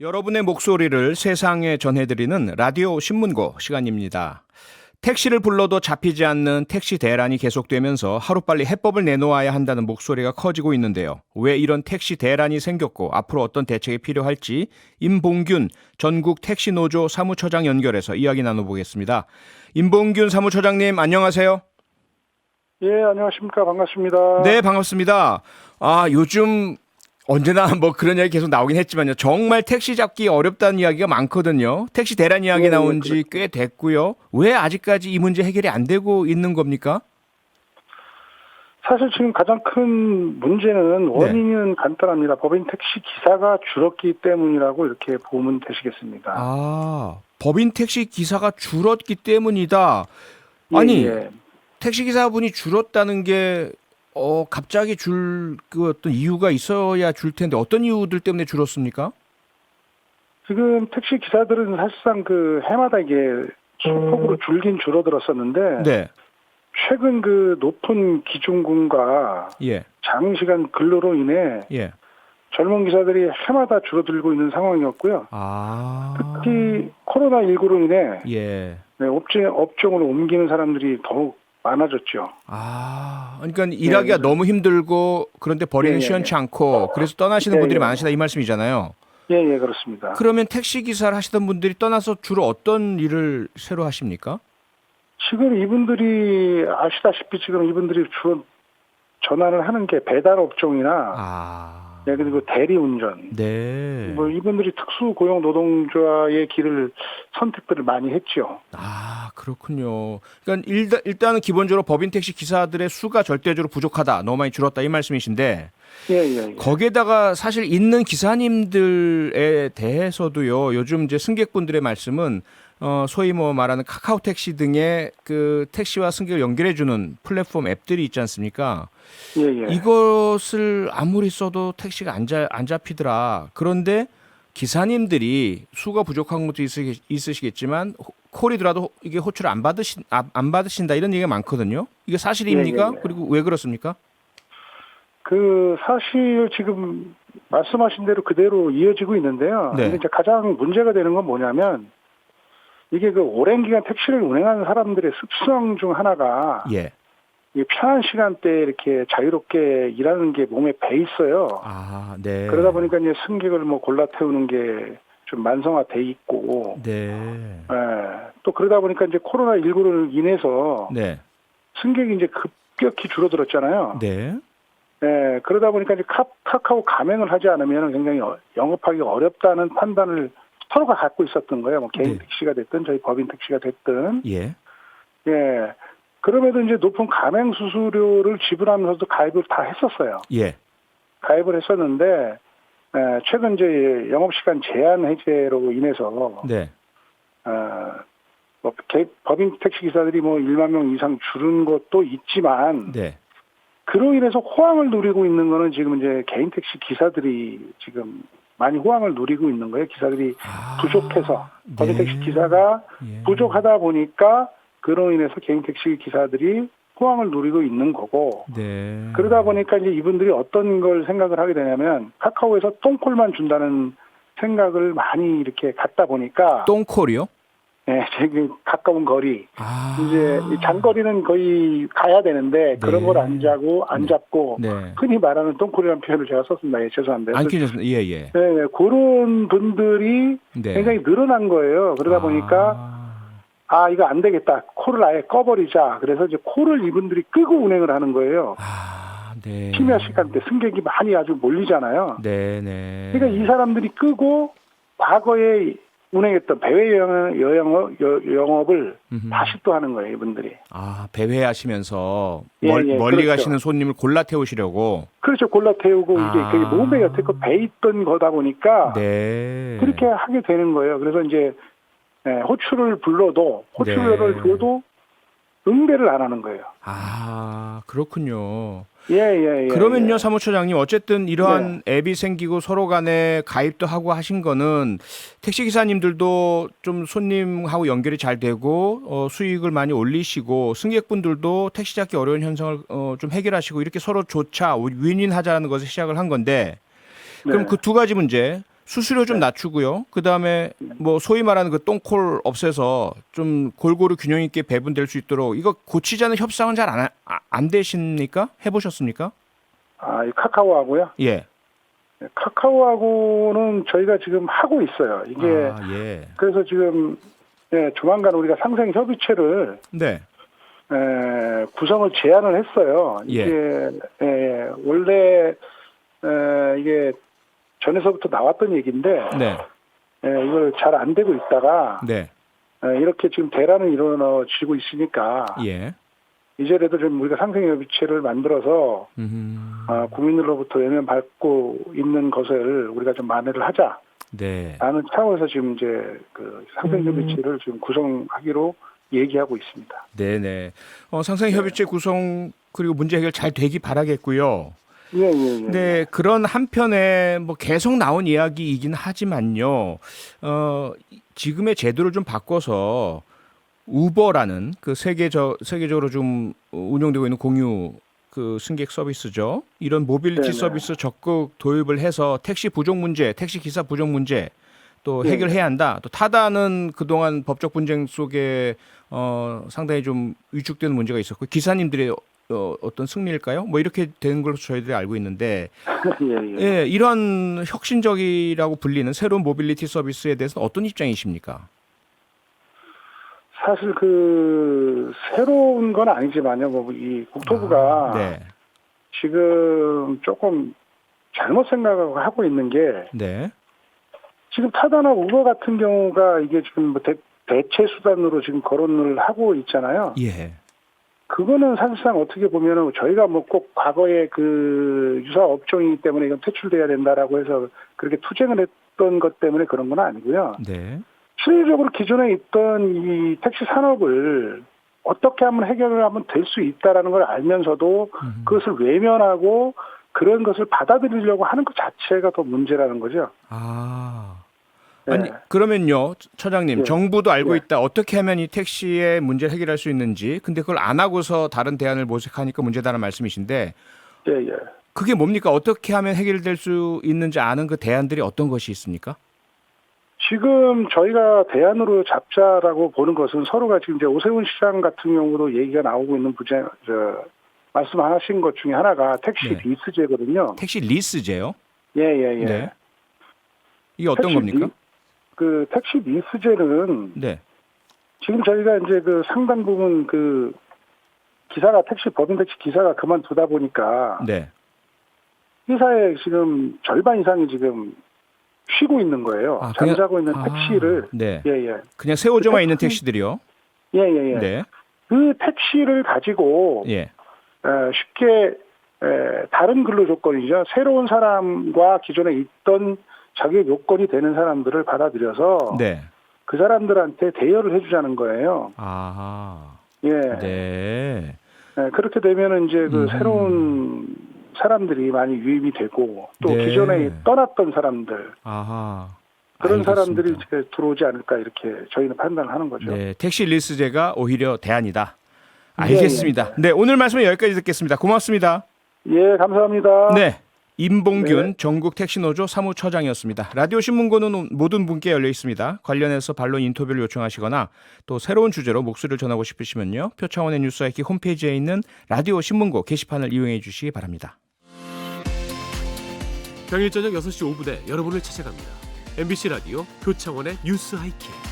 여러분의 목소리를 세상에 전해드리는 라디오 신문고 시간입니다. 택시를 불러도 잡히지 않는 택시 대란이 계속되면서 하루빨리 해법을 내놓아야 한다는 목소리가 커지고 있는데요. 왜 이런 택시 대란이 생겼고 앞으로 어떤 대책이 필요할지 임봉균 전국 택시노조 사무처장 연결해서 이야기 나눠보겠습니다. 임봉균 사무처장님 안녕하세요. 예, 안녕하십니까. 반갑습니다. 네, 반갑습니다. 요즘 언제나 뭐 그런 이야기 계속 나오긴 했지만요. 정말 택시 잡기 어렵다는 이야기가 많거든요. 택시 대란 이야기 나온 지 꽤 됐고요. 왜 아직까지 이 문제 해결이 안 되고 있는 겁니까? 사실 지금 가장 큰 문제는 원인은 간단합니다. 법인 택시 기사가 줄었기 때문이라고 이렇게 보면 되시겠습니다. 법인 택시 기사가 줄었기 때문이다. 아니, 예. 택시 기사분이 줄었다는 게 갑자기 그 어떤 이유가 있어야 줄 텐데 어떤 이유들 때문에 줄었습니까? 지금 택시 기사들은 사실상 그 해마다 이게 소폭으로 줄긴 줄어들었었는데 네. 최근 그 높은 기준금과 예. 장시간 근로로 인해 예. 젊은 기사들이 해마다 줄어들고 있는 상황이었고요. 특히 코로나19로 인해 예. 업종으로 옮기는 사람들이 더욱 많아졌죠. 그러니까 일하기가 너무 힘들고 그런데 벌이는 시원치 않고 그래서 떠나시는 분들이 많으시다 이 말씀이잖아요. 예, 그렇습니다. 그러면 택시 기사를 하시던 분들이 떠나서 주로 어떤 일을 새로 하십니까? 지금 이분들이 아시다시피 지금 이분들이 주로 전환을 하는 게 배달 업종이나 그리고 대리운전. 네. 뭐 이분들이 특수 고용 노동자의 길을 선택들을 많이 했죠. 그렇군요. 그러니까 일단은 기본적으로 법인 택시 기사들의 수가 절대적으로 부족하다, 너무 많이 줄었다 이 말씀이신데. 예. 거기에다가 사실 있는 기사님들에 대해서도요. 요즘 이제 승객분들의 말씀은 소위 뭐 말하는 카카오 택시 등의 그 택시와 승객을 연결해주는 플랫폼 앱들이 있지 않습니까? 예. 이것을 아무리 써도 택시가 안 잡히더라. 그런데 기사님들이 수가 부족한 것도 있으시겠지만 콜이더라도 이게 호출을 안 받으신다 이런 얘기가 많거든요. 이게 사실입니까? 예. 그리고 왜 그렇습니까? 그 사실 지금 말씀하신 대로 그대로 이어지고 있는데요. 네. 근데 이제 가장 문제가 되는 건 뭐냐면 이게 그 오랜 기간 택시를 운행하는 사람들의 습성 중 하나가 이 편한 시간대에 이렇게 자유롭게 일하는 게 몸에 배 있어요. 네. 그러다 보니까 이제 승객을 뭐 골라 태우는 게 좀 만성화돼 있고, 또 그러다 보니까 이제 코로나19로 인해서 승객이 이제 급격히 줄어들었잖아요. 그러다 보니까 이제 카카오 가맹을 하지 않으면 굉장히 영업하기 어렵다는 판단을 서로가 갖고 있었던 거예요. 뭐 개인 택시가 됐든 저희 법인 택시가 됐든. 그럼에도 이제 높은 가맹 수수료를 지불하면서도 가입을 다 했었어요. 가입을 했었는데 최근 이제 영업시간 제한 해제로 인해서 법인 택시 기사들이 뭐 1만 명 이상 줄은 것도 있지만 그로 인해서 호황을 누리고 있는 거는 지금 이제 개인 택시 기사들이 지금 많이 호황을 누리고 있는 거예요. 기사들이 부족해서 법인 택시 기사가 부족하다 보니까 그로 인해서 개인 택시 기사들이 호황을 누리고 있는 거고 그러다 보니까 이제 이분들이 어떤 걸 생각을 하게 되냐면 카카오에서 똥콜만 준다는 생각을 많이 이렇게 갖다 보니까 똥콜이요? 네, 지금 가까운 거리 이제 장거리는 거의 가야 되는데 그런 걸 안 잡고 흔히 말하는 똥콜이라는 표현을 제가 썼습니다. 죄송합니다. 안 끼셨습니다. 네, 그런 분들이 굉장히 늘어난 거예요. 그러다 보니까 이거 안 되겠다. 콜을 아예 꺼버리자. 그래서 이제 콜을 이분들이 끄고 운행을 하는 거예요. 심야 시간대 승객이 많이 아주 몰리잖아요. 그러니까 이 사람들이 끄고 과거에 운행했던 배회 영업을 다시 또 하는 거예요, 이분들이. 배회하시면서 멀리 가시는 손님을 골라 태우시려고. 그렇죠. 골라 태우고 이게 그게 몸에 여태껏 배 있던 거다 보니까 그렇게 하게 되는 거예요. 그래서 이제 호출을 불러도 호출료를 줘도 응대를 안 하는 거예요. 그렇군요. 예. 그러면요, 사무처장님, 어쨌든 이러한 앱이 생기고 서로 간에 가입도 하고 하신 거는 택시 기사님들도 좀 손님하고 연결이 잘 되고 수익을 많이 올리시고 승객분들도 택시 잡기 어려운 현상을 좀 해결하시고 이렇게 서로 조차 윈윈하자는 것을 시작을 한 건데 그럼 그 두 가지 문제 수수료 좀 낮추고요. 그다음에 뭐 소위 말하는 그 똥콜 없애서 좀 골고루 균형 있게 배분될 수 있도록 이거 고치자는 협상은 잘 안 되십니까? 해보셨습니까? 이 카카오하고요? 예. 카카오하고는 저희가 지금 하고 있어요. 이게 예. 그래서 지금 조만간 우리가 상생 협의체를 네. 구성을 제안을 했어요. 이게 원래 이게 전에서부터 나왔던 얘기인데 네. 이걸 잘 안 되고 있다가 네. 이렇게 지금 대란은 일어나지고 있으니까 예. 이제라도 좀 우리가 상생협의체를 만들어서 국민들로부터 외면받고 있는 것을 우리가 좀 만회를 하자. 네. 라는 차원에서 지금 이제 그 상생협의체를 지금 구성하기로 얘기하고 있습니다. 네네. 상생협의체 구성 그리고 문제 해결 잘 되기 바라겠고요. 예. 네, 그런 한편에 뭐 계속 나온 이야기이긴 하지만요. 지금의 제도를 좀 바꿔서 우버라는 그 세계적으로 좀 운영되고 있는 공유 그 승객 서비스죠. 이런 모빌리티 네네. 서비스 적극 도입을 해서 택시 부족 문제, 택시 기사 부족 문제 또 해결해야 한다. 또 타다는 그동안 법적 분쟁 속에 상당히 좀 위축되는 문제가 있었고 기사님들의 어떤 승리일까요? 뭐 이렇게 되는 걸로 저희들이 알고 있는데 예, 이런 혁신적이라고 불리는 새로운 모빌리티 서비스에 대해서 어떤 입장이십니까? 사실 그 새로운 건 아니지만요. 뭐 이 국토부가 네. 지금 조금 잘못 생각을 하고 있는 게 네. 지금 타다나 우버 같은 경우가 이게 지금 뭐 대체 수단으로 지금 거론을 하고 있잖아요. 예. 그거는 사실상 어떻게 보면은 저희가 뭐 꼭 과거에 그 유사 업종이기 때문에 이건 퇴출돼야 된다라고 해서 그렇게 투쟁을 했던 것 때문에 그런 건 아니고요. 네. 실질적으로 기존에 있던 이 택시 산업을 어떻게 하면 해결을 하면 될 수 있다라는 걸 알면서도 그것을 외면하고 그런 것을 받아들이려고 하는 것 자체가 더 문제라는 거죠. 아니 그러면요, 처장님, 예. 정부도 알고 예. 있다. 어떻게 하면 이 택시의 문제를 해결할 수 있는지. 근데 그걸 안 하고서 다른 대안을 모색하니까 문제다라는 말씀이신데. 예. 그게 뭡니까? 어떻게 하면 해결될 수 있는지 아는 그 대안들이 어떤 것이 있습니까? 지금 저희가 대안으로 잡자라고 보는 것은 서로가 지금 이제 오세훈 시장 같은 경우도 얘기가 나오고 있는 말씀하신 것 중에 하나가 택시 리스제거든요. 택시 리스제요? 예. 네. 이게 어떤 겁니까? 그 택시 리스제는 지금 저희가 이제 그 상당 부분 그 기사가 법인 택시 기사가 그만두다 보니까 회사의 지금 절반 이상이 지금 쉬고 있는 거예요. 잠자고 있는 택시를 그냥 세워져만 있는 택시들이요. 예. 그 택시를 가지고 쉽게 다른 근로 조건이죠. 새로운 사람과 기존에 있던 자기 요건이 되는 사람들을 받아들여서 그 사람들한테 대여를 해주자는 거예요. 그렇게 되면은 이제 그 새로운 사람들이 많이 유입이 되고 또 기존에 떠났던 사람들 그런 사람들이 이제 들어오지 않을까 이렇게 저희는 판단을 하는 거죠. 네, 택시 리스제가 오히려 대안이다. 알겠습니다. 네, 오늘 말씀은 여기까지 듣겠습니다. 고맙습니다. 예, 감사합니다. 네, 임봉균 전국택시노조 사무처장이었습니다. 라디오 신문고는 모든 분께 열려 있습니다. 관련해서 반론 인터뷰를 요청하시거나 또 새로운 주제로 목소리를 전하고 싶으시면요. 표창원의 뉴스아이키 홈페이지에 있는 라디오 신문고 게시판을 이용해 주시기 바랍니다. 평일 저녁 6시 5분에 여러분을 찾아갑니다. MBC 라디오 표창원의 뉴스 하이킥.